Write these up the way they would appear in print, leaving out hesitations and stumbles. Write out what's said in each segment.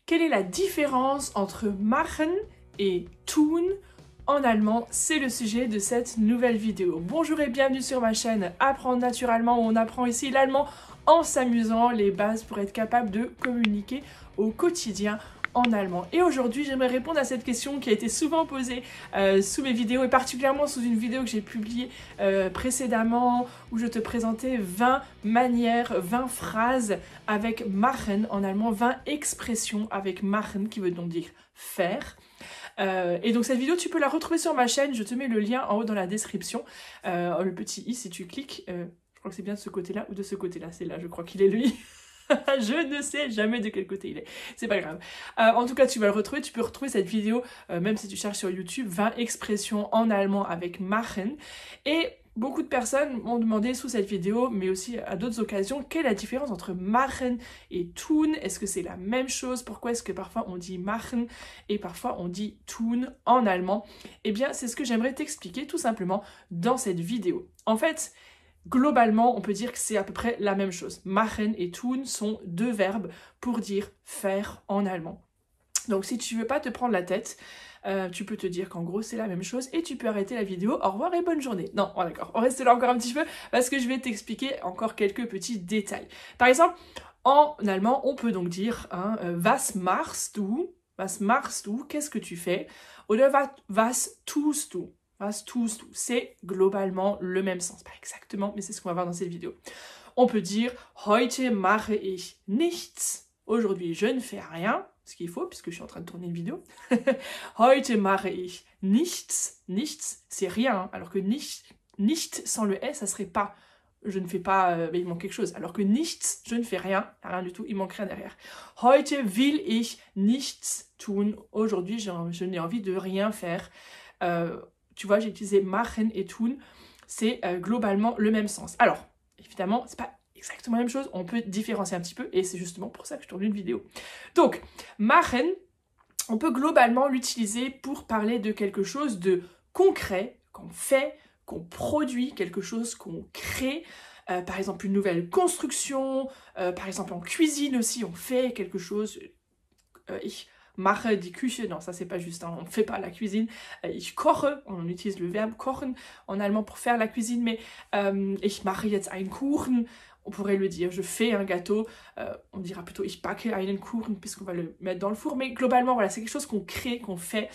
Quelle est la différence entre machen et tun en allemand? C'est le sujet de cette nouvelle vidéo. Bonjour et bienvenue sur ma chaîne Apprendre naturellement, où on apprend ici l'allemand en s'amusant, les bases pour être capable de communiquer au quotidien en allemand. Et aujourd'hui, j'aimerais répondre à cette question qui a été souvent posée sous mes vidéos, et particulièrement sous une vidéo que j'ai publiée précédemment, où je te présentais 20 manières, 20 phrases avec machen en allemand, 20 expressions avec machen, qui veut donc dire faire. Et donc cette vidéo, tu peux la retrouver sur ma chaîne, je te mets le lien en haut dans la description, le petit i si tu cliques, je crois que c'est bien de ce côté-là ou de ce côté-là, c'est là, je crois qu'il est le i. Je ne sais jamais de quel côté il est, c'est pas grave. En tout cas, tu vas le retrouver, tu peux retrouver cette vidéo, même si tu cherches sur YouTube, 20 expressions en allemand avec machen. Et beaucoup de personnes m'ont demandé sous cette vidéo, mais aussi à d'autres occasions, quelle est la différence entre machen et tun? Est-ce que c'est la même chose? Pourquoi est-ce que parfois on dit machen et parfois on dit tun en allemand? Eh bien, c'est ce que j'aimerais t'expliquer tout simplement dans cette vidéo. En fait, globalement, on peut dire que c'est à peu près la même chose. Machen et tun sont deux verbes pour dire faire en allemand. Donc si tu veux pas te prendre la tête, tu peux te dire qu'en gros c'est la même chose et tu peux arrêter la vidéo. Au revoir et bonne journée. Non, oh, d'accord, on reste là encore un petit peu parce que je vais t'expliquer encore quelques petits détails. Par exemple, en allemand, on peut donc dire was machst du? Was machst du? Qu'est-ce que tu fais? Oder was tust du? Was tust du? C'est globalement le même sens. Pas exactement, mais c'est ce qu'on va voir dans cette vidéo. On peut dire heute mache ich nichts. Aujourd'hui, je ne fais rien. Ce qu'il faut, puisque je suis en train de tourner une vidéo. Heute mache ich nichts. Nichts, c'est rien. Alors que nicht sans le S, ça serait pas. Je ne fais pas, mais il manque quelque chose. Alors que nichts, je ne fais rien. Rien du tout, il manque rien derrière. Heute will ich nichts tun. Aujourd'hui, je n'ai envie de rien faire. Tu vois, j'ai utilisé machen et tun. C'est globalement le même sens. Alors, évidemment, c'est pas exactement la même chose, on peut différencier un petit peu et c'est justement pour ça que je tourne une vidéo. Donc, machen, on peut globalement l'utiliser pour parler de quelque chose de concret, qu'on fait, qu'on produit, quelque chose qu'on crée, par exemple une nouvelle construction, par exemple en cuisine aussi, on fait quelque chose, ich mache die Küche, non ça c'est pas juste, hein, on ne fait pas la cuisine, ich koche, on utilise le verbe kochen en allemand pour faire la cuisine, mais ich mache jetzt einen Kuchen, on pourrait le dire, je fais un gâteau, on dira plutôt ich backe einen Kuchen puisqu'on va le mettre dans le four, mais globalement voilà, c'est quelque chose qu'on crée, qu'on fait.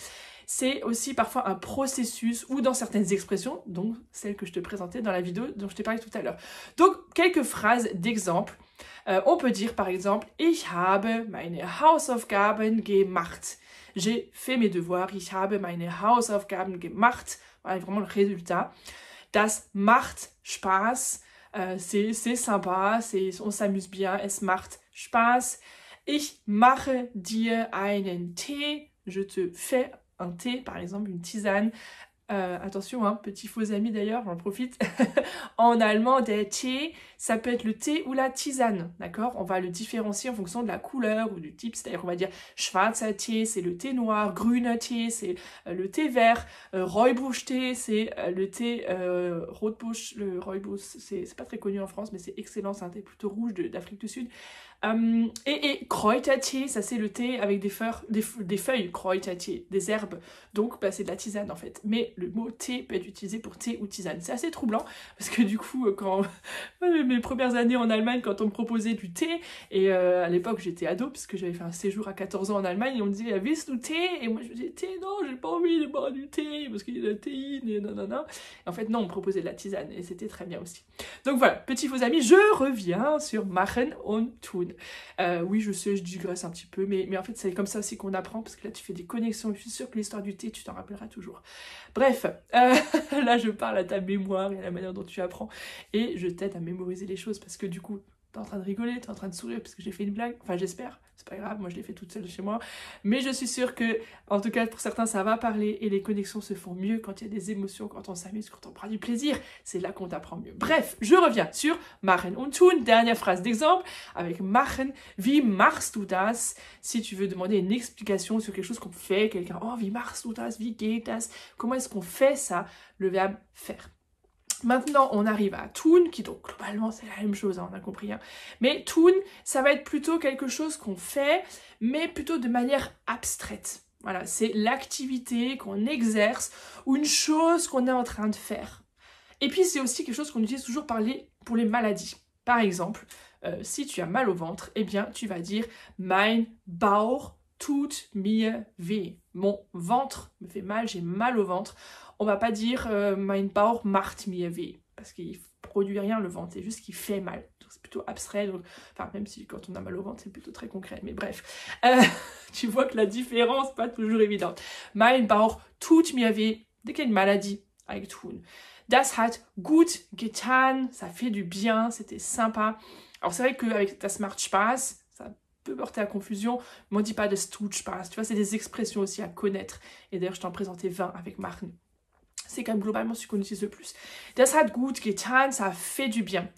C'est aussi parfois un processus ou dans certaines expressions, donc celles que je te présentais dans la vidéo dont je t'ai parlé tout à l'heure. Donc quelques phrases d'exemple. On peut dire par exemple ich habe meine Hausaufgaben gemacht. J'ai fait mes devoirs, ich habe meine Hausaufgaben gemacht. Voilà vraiment le résultat. Das macht Spaß. C'est sympa, on s'amuse bien, es macht Spaß. Ich mache dir einen Tee. Je te fais un thé, par exemple une tisane. Attention, hein, petit faux ami d'ailleurs, j'en profite. En allemand, der Tee, ça peut être le thé ou la tisane, d'accord? On va le différencier en fonction de la couleur ou du type, c'est-à-dire qu'on va dire schwarzer Tee, c'est le thé noir, grüner Tee, c'est le thé vert, Rooibos-Tee, c'est le thé Rotbush, le Rooibos, c'est pas très connu en France, mais c'est excellent, c'est un thé plutôt rouge d'Afrique du Sud. Et Kräutertee, ça c'est le thé avec des feuilles, Kräutertee, des herbes, donc bah, c'est de la tisane en fait. Mais le mot thé peut être utilisé pour thé ou tisane. C'est assez troublant, parce que du coup, quand mes premières années en Allemagne, quand on me proposait du thé, et à l'époque j'étais ado, parce que j'avais fait un séjour à 14 ans en Allemagne, et on me disait, willst du thé? Et moi je me disais, thé, non, j'ai pas envie de boire du thé, parce qu'il y a de la théine, et nanana. Et en fait non, on me proposait de la tisane, et c'était très bien aussi. Donc voilà, petits faux amis, je reviens sur machen und tun. Oui, je sais, je digresse un petit peu, mais en fait, c'est comme ça aussi qu'on apprend, parce que là, tu fais des connexions. Je suis sûre que l'histoire du thé, tu t'en rappelleras toujours. Bref, là, je parle à ta mémoire et à la manière dont tu apprends, et je t'aide à mémoriser les choses, parce que du coup, t'es en train de rigoler, t'es en train de sourire, parce que j'ai fait une blague. Enfin, j'espère, c'est pas grave, moi, je l'ai fait toute seule chez moi. Mais je suis sûre que, en tout cas, pour certains, ça va parler, et les connexions se font mieux quand il y a des émotions, quand on s'amuse, quand on prend du plaisir. C'est là qu'on t'apprend mieux. Bref, je reviens sur machen und tun. Dernière phrase d'exemple avec machen. Wie machst du das? Si tu veux demander une explication sur quelque chose qu'on fait, quelqu'un, oh, wie machst du das? Wie geht das? Comment est-ce qu'on fait ça? Le verbe faire. Maintenant, on arrive à tun, qui donc globalement c'est la même chose, hein, on a compris. Hein. Mais tun, ça va être plutôt quelque chose qu'on fait, mais plutôt de manière abstraite. Voilà, c'est l'activité qu'on exerce ou une chose qu'on est en train de faire. Et puis c'est aussi quelque chose qu'on utilise toujours pour les maladies. Par exemple, si tu as mal au ventre, eh bien tu vas dire « Mein Bauch tut mir weh ». Mon ventre me fait mal, j'ai mal au ventre. On va pas dire mein Bauch macht mir weh, parce qu'il produit rien le ventre, c'est juste qu'il fait mal. C'est plutôt abstrait, donc, enfin même si quand on a mal au ventre c'est plutôt très concret, mais bref. Tu vois que la différence n'est pas toujours évidente. Mein Bauch tut mir weh, dès qu'il y a une maladie avec tun. Das hat gut getan, ça fait du bien, c'était sympa. Alors c'est vrai qu'avec das macht Spaß, ça peut porter à confusion, mais on ne dit pas das tut Spaß, tu vois, c'est des expressions aussi à connaître. Et d'ailleurs je t'en présentais 20 avec machen. C'est quand même globalement ce qu'on utilise le plus. Das hat gut getan, ça fait du bien.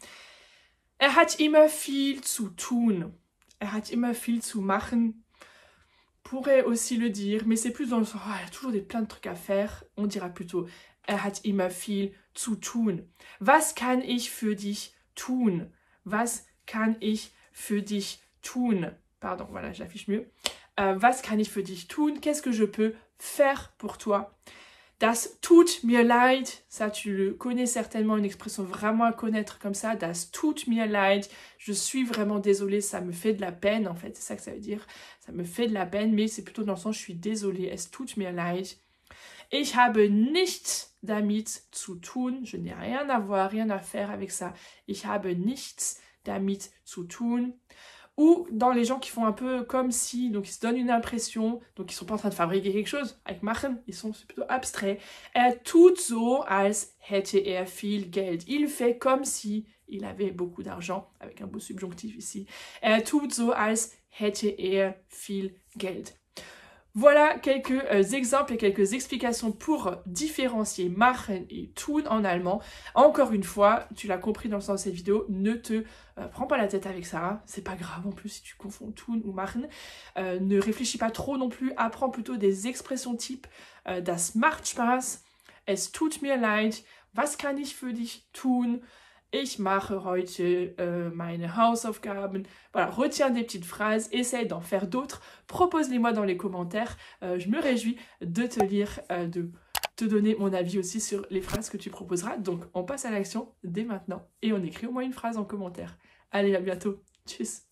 Er hat immer viel zu tun. Er hat immer viel zu machen. Pourrait aussi le dire, mais c'est plus dans le sens, oh, il y a toujours plein de trucs à faire. On dira plutôt, er hat immer viel zu tun. Was kann ich für dich tun? Was kann ich für dich tun? Pardon, voilà, je l'affiche mieux. Was kann ich für dich tun? Qu'est-ce que je peux faire pour toi? Das tut mir leid, ça tu le connais certainement, une expression vraiment à connaître comme ça. Das tut mir leid, je suis vraiment désolée, ça me fait de la peine en fait, c'est ça que ça veut dire. Ça me fait de la peine, mais c'est plutôt dans le sens je suis désolée. Es tut mir leid. Ich habe nichts damit zu tun, je n'ai rien à voir, rien à faire avec ça. Ich habe nichts damit zu tun. Ou dans les gens qui font un peu comme si, donc ils se donnent une impression, donc ils sont pas en train de fabriquer quelque chose, avec machen, c'est plutôt abstrait. Er tut so, als hätte er viel Geld. Il fait comme si il avait beaucoup d'argent, avec un beau subjonctif ici. Er tut so, als hätte er viel Geld. Voilà quelques exemples et quelques explications pour différencier machen et tun en allemand. Encore une fois, tu l'as compris dans le sens de cette vidéo, ne te prends pas la tête avec ça. C'est pas grave en plus si tu confonds tun ou machen. Ne réfléchis pas trop non plus. Apprends plutôt des expressions type das macht Spaß, es tut mir leid, was kann ich für dich tun? Ich mache heute meine Hausaufgaben. Voilà, retiens des petites phrases, essaye d'en faire d'autres, propose-les-moi dans les commentaires. Je me réjouis de te lire, de te donner mon avis aussi sur les phrases que tu proposeras. Donc, on passe à l'action dès maintenant et on écrit au moins une phrase en commentaire. Allez, à bientôt. Tchuss.